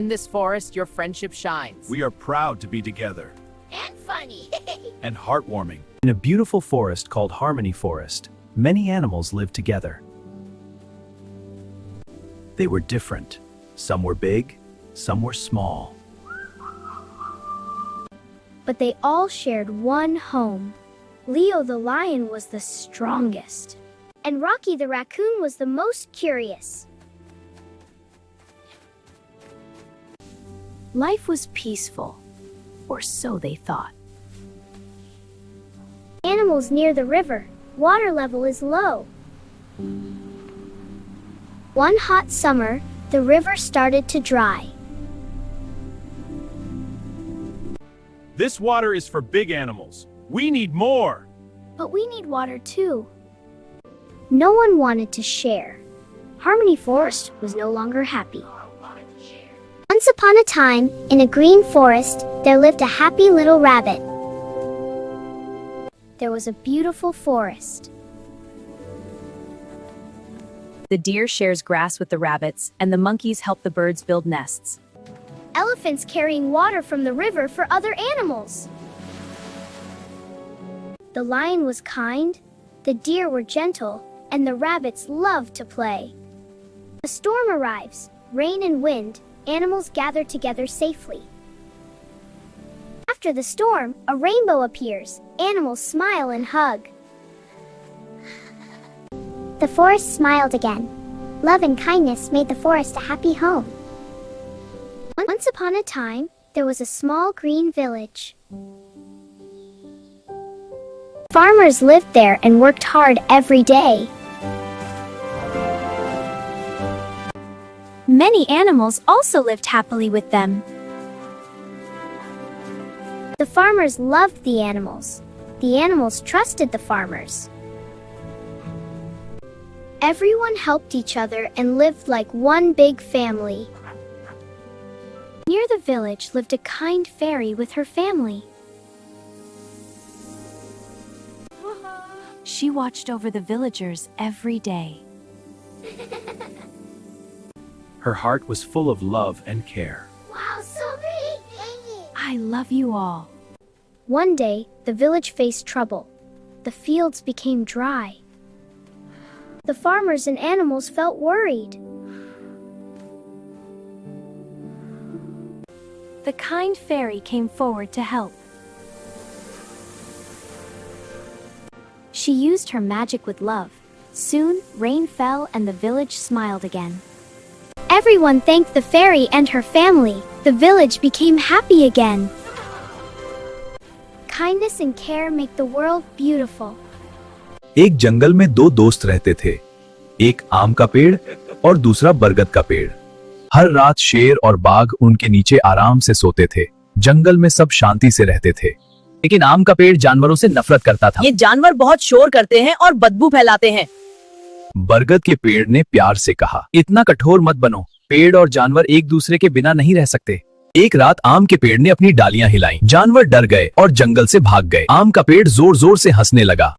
In this forest, your friendship shines. We are proud to be together. And funny. And heartwarming. In a beautiful forest called Harmony Forest, many animals lived together. They were different. Some were big, some were small. But they all shared one home. Leo the lion was the strongest, and Rocky the raccoon was the most curious. Life was peaceful, or so they thought. Animals near the river, water level is low. One hot summer, the river started to dry. This water is for big animals. We need more. But we need water too. No one wanted to share. Harmony Forest was no longer happy. Once upon a time, in a green forest, there lived a happy little rabbit. There was a beautiful forest. The deer shares grass with the rabbits, and the monkeys help the birds build nests. Elephants carrying water from the river for other animals. The lion was kind, the deer were gentle, and the rabbits loved to play. A storm arrives, rain and wind, animals gather together safely. After the storm, a rainbow appears, animals smile and hug. The forest smiled again. Love and kindness made the forest a happy home. Once upon a time, there was a small green village. Farmers lived there and worked hard every day. Many animals also lived happily with them. The farmers loved the animals. The animals trusted the farmers. Everyone helped each other and lived like one big family. Near the village lived a kind fairy with her family. She watched over the villagers every day. Her heart was full of love and care. Wow, so pretty. I love you all. One day, the village faced trouble. The fields became dry. The farmers and animals felt worried. The kind fairy came forward to help. She used her magic with love. Soon, rain fell and the village smiled again. Everyone thanked the fairy and her family. The village became happy again. Kindness and care make the world beautiful. एक जंगल में दो दोस्त रहते थे, एक आम का पेड़ और दूसरा बरगद का पेड़। हर रात शेर और बाघ उनके नीचे आराम से सोते थे। जंगल में सब शांति से रहते थे, लेकिन आम का पेड़ जानवरों से नफरत करता था। ये जानवर बहुत शोर करते हैं और बदबू फैलाते हैं। बरगद के पेड़ ने प्यार से कहा, इतना कठोर मत बनो, पेड़ और जानवर एक दूसरे के बिना नहीं रह सकते। एक रात आम के पेड़ ने अपनी डालियां हिलाई, जानवर डर गए और जंगल से भाग गए। आम का पेड़ जोर जोर से हंसने लगा।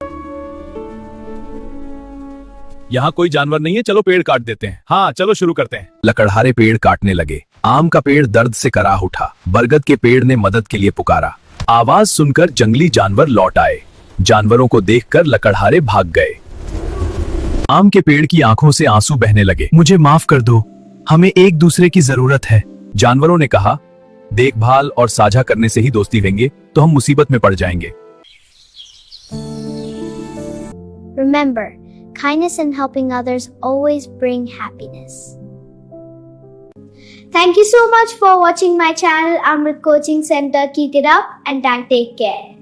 यहाँ कोई जानवर नहीं है, चलो पेड़ काट देते हैं। हाँ चलो शुरू करते हैं। लकड़हारे पेड़ काटने लगे। आम का पेड़ दर्द से कराह उठा। बरगद के पेड़ ने मदद के लिए पुकारा। आवाज सुनकर जंगली जानवर लौट आए। जानवरों को देखकर लकड़हारे भाग गए। आम के पेड़ की आंखों से आंसू बहने लगे। मुझे माफ कर दो, हमें एक दूसरे की जरूरत है। जानवरों ने कहा, देखभाल और साझा करने से ही दोस्ती रहेंगे तो हम मुसीबत में पड़ जाएंगे। Remember, kindness and helping others always bring happiness. Thank you so much for watching my channel, Amrit Coaching Center. Keep it up and take care.